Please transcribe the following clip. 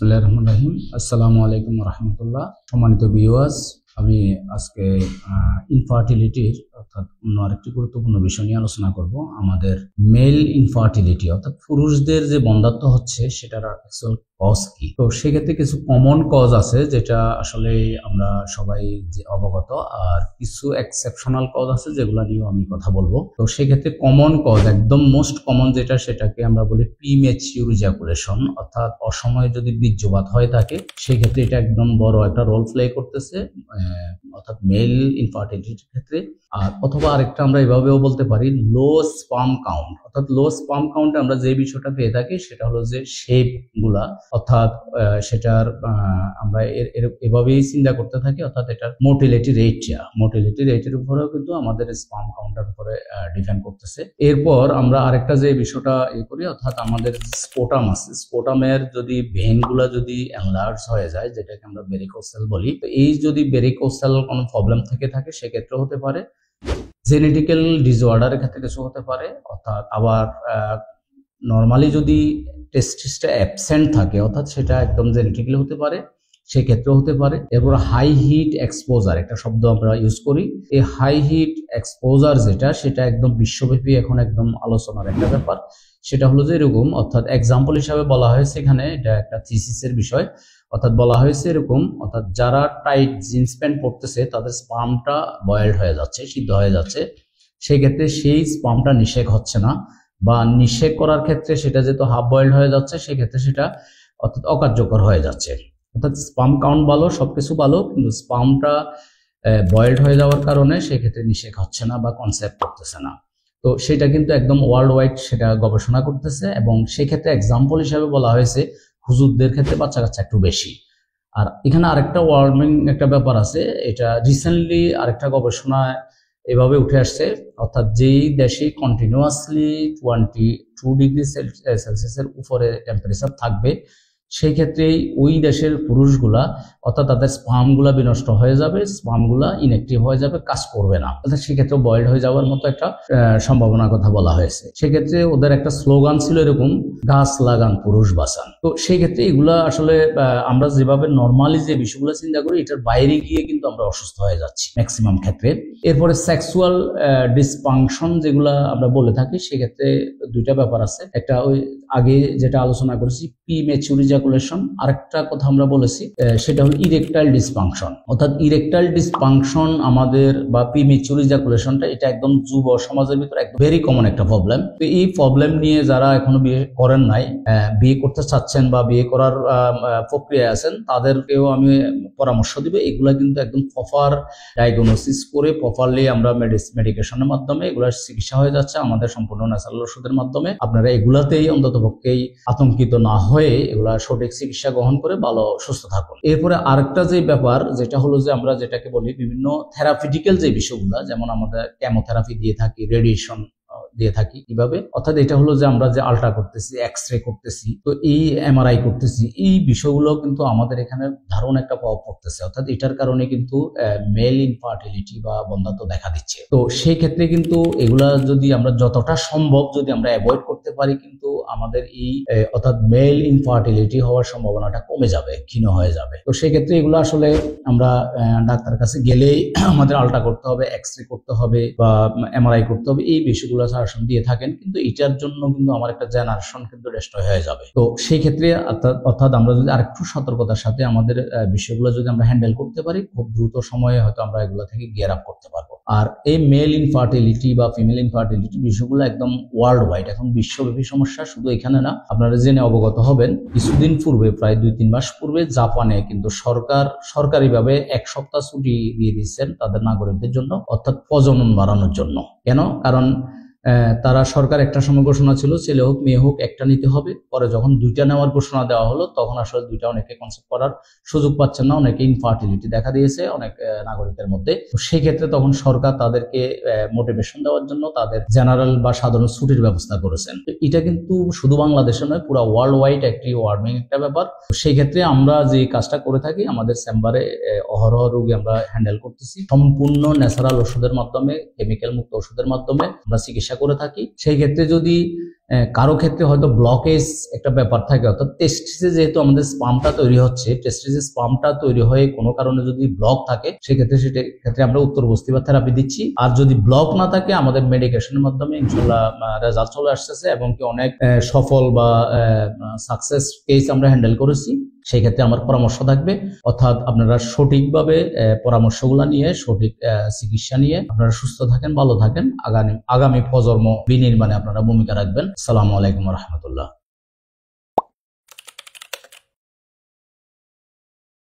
বিসমিল্লাহির রহমানির রহিম। আসসালামু আলাইকুম রহমতুল্লাহ। সম্মানিত ভিউয়ার্স, আমি আজকে ইনফার্টিলিটির অর্থাৎ অন্য আরেকটি গুরুত্বপূর্ণ বিষয় নিয়ে আলোচনা করব। আমাদের মেল ইনফার্টিলিটি অর্থাৎ পুরুষদের যে বন্ধ্যাত্ব হচ্ছে সেটার অ্যাকচুয়াল কজ কি। তো সেক্ষেত্রে কিছু কমন কজ আছে যেটা আসলে আমরা সবাই যে অবগত, আর কিছু এক্সেপশনাল কজ আছে যেগুলো নিয়েও আমি কথা বলবো। তো সেক্ষেত্রে কমন কজ, একদম মোস্ট কমন যেটা, সেটাকে আমরা বলি প্রিম্যাচিউর ইজাকুলেশন, অর্থাৎ অসময়ে যদি বীর্যপাত হয়ে থাকে সেক্ষেত্রে এটা একদম বড় একটা রোল প্লে করতেছে অর্থাৎ মেল ইনফার্টিলিটির ক্ষেত্রে। আর অথবা আরেকটা আমরা এভাবেও বলতে পারি লো স্পার্ম কাউন্ট, অর্থাৎ লো স্পার্ম কাউন্টে আমরা যে বিষয়টা পেয়ে থাকি সেটা হলো যে শেপ গুলা, অর্থাৎ সেটার আমরা এভাবেই চিন্তা করতে থাকি, অর্থাৎ এটার মোটিলিটি রেটের উপরেও কিন্তু আমাদের স্পার্ম কাউন্টের উপরে ডিপেন্ড করতেছে। এরপর আমরা আরেকটা যে বিষয়টা করি, অর্থাৎ আমাদের স্পোটাম আছে, স্পোটামের যদি ভেন গুলা যদি এনলার্জ হয়ে যায়, যেটাকে আমরা ভেরিকোসেল বলি, তো এই যদি ভেরিকোসেল কোনো প্রবলেম থেকে থাকে সেক্ষেত্রে হতে পারে। জেনেটিক্যাল ডিসঅর্ডারের ক্ষেত্রে কিছু হতে পারে, অর্থাৎ আবার নর্মালি যদি টেস্টিসটা অ্যাবসেন্ট থাকে, অর্থাৎ সেটা একদম জেনেটিক্যালি হতে পারে, সেক্ষেত্রেও হতে পারে। এরপর হাই হিট এক্সপোজার একটা শব্দ আমরা ইউজ করি, এই হাই হিট এক্সপোজার যেটা, সেটা একদম বিশ্বব্যাপী এখন একদম আলোচনার একটা ব্যাপার। সেটা হলো যে এরকম, অর্থাৎ এক্সাম্পল হিসাবে বলা হয়েছে এখানে, এটা একটা থিসিসের বিষয়, অর্থাৎ বলা হয়েছে এরকম, অর্থাৎ যারা টাইট জিন্স প্যান্ট পরতেছে তাদের স্পার্মটা বয়েলড হয়ে যাচ্ছে, সিদ্ধ হয়ে যাচ্ছে, সেই ক্ষেত্রে সেই স্পার্মটা নিষেক হচ্ছে না, বা নিষেক করার ক্ষেত্রে সেটা যেহেতু হাফ বয়েলড হয়ে যাচ্ছে সেক্ষেত্রে সেটা অর্থাৎ অকার্যকর হয়ে যাচ্ছে। অর্থাৎ স্পার্ম কাউন্ট ভালো, সবকিছু ভালো, কিন্তু স্পার্মটা বয়েলড হয়ে যাওয়ার কারণে সেক্ষেত্রে নিষেক হচ্ছে না বা কনসেপ্ট করতেছে না। তো সেটা কিন্তু একদম ওয়ার্ল্ড ওয়াইড সেটা গবেষণা করতেছে, এবং সেক্ষেত্রে এক্সাম্পল হিসাবে বলা হয়েছে হুজুরদের ক্ষেত্রে বাচ্চা কাচ্চা একটু বেশি। আর এখানে আরেকটা ওয়ার্মিং একটা ব্যাপার আছে, এটা রিসেন্টলি আরেকটা গবেষণায় এভাবে উঠে আসছে, অর্থাৎ যেই দেশে কন্টিনিউয়াসলি 22 ডিগ্রি সেলসিয়াসের উপরে টেম্পারেচার থাকবে সেই ক্ষেত্রে ওই দেশের পুরুষগুলা, অর্থাৎ তাদের স্পার্মগুলা বিনষ্ট হয়ে যাবে, স্পার্মগুলা ইনঅ্যাক্টিভ হয়ে যাবে, কাজ করবে না, অর্থাৎ সেক্ষেত্রে বয়েলড হয়ে যাওয়ার মতো একটা সম্ভাবনার কথা বলা হয়েছে। সেক্ষেত্রে ওদের একটা স্লোগান ছিল এরকম, গাছ লাগান পুরুষ বাঁচান। তো সেই ক্ষেত্রে এগুলা আসলে আমরা যেভাবে নর্মালি যে বিষয়গুলো চিন্তা করি এটার বাইরে গিয়ে কিন্তু আমরা অসুস্থ হয়ে যাচ্ছি ম্যাক্সিমাম ক্ষেত্রে। এরপরে সেক্সুয়াল ডিসফাংশন যেগুলা আমরা বলে থাকি, সেক্ষেত্রে দুইটা ব্যাপার আছে, একটা ওই আগে যেটা আলোচনা করেছি প্রিম্যাচিউর ইজাকুলেশন, আরেকটা কথা আমরা বলেছি সেটা হলো ইরেকটাইল ডিসফাংশন। অর্থাৎ ইরেকটাইল ডিসফাংশন আমাদের বা প্রিম্যাচিউর ইজাকুলেশনটা এটা একদম যুব সমাজের ভিতরে একদম ভেরি কমন একটা প্রবলেম। তো এই প্রবলেম নিয়ে যারা এখনো বিয়ে করেন নাই, বিয়ে করতে চাচ্ছেন বা বিয়ে করার প্রক্রিয়ায় আছেন, তাদেরকেও আমি পরামর্শ দিব, এগুলা কিন্তু একদম প্রপার ডায়াগনোসিস করে প্রপারলি আমরা মেডিকেশনের মাধ্যমে এগুলার চিকিৎসা হয়ে যাচ্ছে আমাদের সম্পূর্ণ ন্যাচারাল ওষুধের মাধ্যমে। আপনারা এগুলাতেই অন্তত পক্ষেই আতঙ্কিত না হয়ে এগুলা সঠিক চিকিৎসা গ্রহণ করে ভালো সুস্থ থাকুন। এরপরে আরেকটা যে ব্যাপার, যেটা হলো যে আমরা যেটাকে বলি বিভিন্ন থেরাপিউটিক্যাল যে বিষয়গুলা, যেমন আমাদের কেমোথেরাপি দিয়ে থাকি, রেডিয়েশন দিয়ে থাকি, কিভাবে, অর্থাৎ এটা হলো যে আমরা যে আল্ট্রা করতেছি, এক্সরে করতেছি, তো এই এমআরআই করতেছি, এই বিষয়গুলো কিন্তু আমাদের এখানে দারুণ একটা প্রভাব পড়তেছে, অর্থাৎ এটার কারণে কিন্তু মেল ইনফার্টিলিটি বা বন্ধ্যাত্ব দেখা দিচ্ছে। তো সেই ক্ষেত্রে কিন্তু এগুলা যদি আমরা যতটা সম্ভব যদি আমরা অ্যাভয়েড করতে পারি, কিন্তু আমাদের এই অর্থাৎ মেল ইনফার্টিলিটি হওয়ার সম্ভাবনাটা কমে যাবে, ক্ষীণ হয়ে যাবে। তো সেই ক্ষেত্রে এগুলো আসলে আমরা ডাক্তার কাছে গেলেই আমাদের আল্ট্রা করতে হবে, এক্সরে করতে হবে বা এমআরআই করতে হবে, এই বিষয়গুলো সাজেশন দিয়ে থাকেন, কিন্তু এটার জন্য কিন্তু আমার একটা জেনারেশন কিন্তু ডেস্ট্রয় হয়ে যাবে। তো সেই ক্ষেত্রে অর্থাৎ আমরা যদি আরেকটু সতর্কতার সাথে আমাদের বিষয়গুলো যদি আমরা হ্যান্ডেল করতে পারি, খুব দ্রুত সময়ে হয়তো আমরা এগুলো থেকে গিয়ার আপ করতে পারবো। আর এই মেল ইনফার্টিলিটি বা ফিমেল ইনফার্টিলিটি বিষয়গুলো একদম ওয়ার্ল্ড ওয়াইড, এখন বিশ্বব্যাপী সমস্যা, শুধু এখানে না। আপনারা জেনে অবগত হবেন, কিছুদিন পূর্বে প্রায় 2-3 মাস পূর্বে জাপানে কিন্তু সরকারিভাবে 1 সপ্তাহ ছুটি দিয়ে দিচ্ছেন তাদের নাগরিকদের জন্য, অর্থাৎ প্রজনন বাড়ানোর জন্য। কেন? কারণ তারা সরকার একটা সময় ঘোষণা ছিল ছেলে হোক মেয়ে হোক একটা নিতে হবে, পরে যখন 2টা নেওয়ার ঘোষণা দেওয়া হলো তখন আসলে 2টা অনেকে কনসেপ্ট করার সুযোগ পাচ্ছেন না, অনেকে ইনফার্টিলিটি দেখা দিয়েছে অনেক নাগরিকদের মধ্যে। সেই ক্ষেত্রে তখন সরকার তাদেরকে মোটিভেশন দেওয়ার জন্য তাদের জেনারেল বা সাধারণ ছুটির ব্যবস্থা করেছেন। এটা কিন্তু শুধু বাংলাদেশে নয়, পুরো ওয়ার্ল্ড ওয়াইড একটি ওয়ার্মিং একটা ব্যাপার। সেই ক্ষেত্রে আমরা যে কাজটা করে থাকি, আমাদের চেম্বারে অহরহ রোগী আমরা হ্যান্ডেল করতেছি সম্পূর্ণ ন্যাচারাল ওষুধের মাধ্যমে, কেমিক্যাল মুক্ত ওষুধের মাধ্যমে আমরা চিকিৎসা চিকিৎসা করে থাকি। সেই ক্ষেত্রে যদি কারো ক্ষেত্রে হয়তো ব্লকেজ একটা ব্যাপার থাকে, অর্থাৎ টেস্টিসে যেহেতু আমাদের স্পামটা তৈরি হচ্ছে, টেস্টিসে স্পামটা তৈরি হয়ে কোনো কারণে যদি ব্লক থাকে সেক্ষেত্রে ক্ষেত্রে আমরা উত্তর বস্তিবা থেরাপি দিচ্ছি। আর যদি ব্লক না থাকে আমাদের মেডিকেশনের মাধ্যমে ইনশাল্লাহ রেজাল্ট চলে আসতেছে এবং কি অনেক সফল বা সাকসেস কেস আমরা হ্যান্ডেল করেছি। সেই ক্ষেত্রে আমার পরামর্শ থাকবে, অর্থাৎ আপনারা সঠিকভাবে পরামর্শগুলো নিয়ে সঠিক চিকিৎসা নিয়ে আপনারা সুস্থ থাকেন, ভালো থাকেন, আগামী প্রজন্ম বিনির্মাণে আপনারা ভূমিকা রাখবেন। আসসালামু আলাইকুম ওয়া রাহমাতুল্লাহ।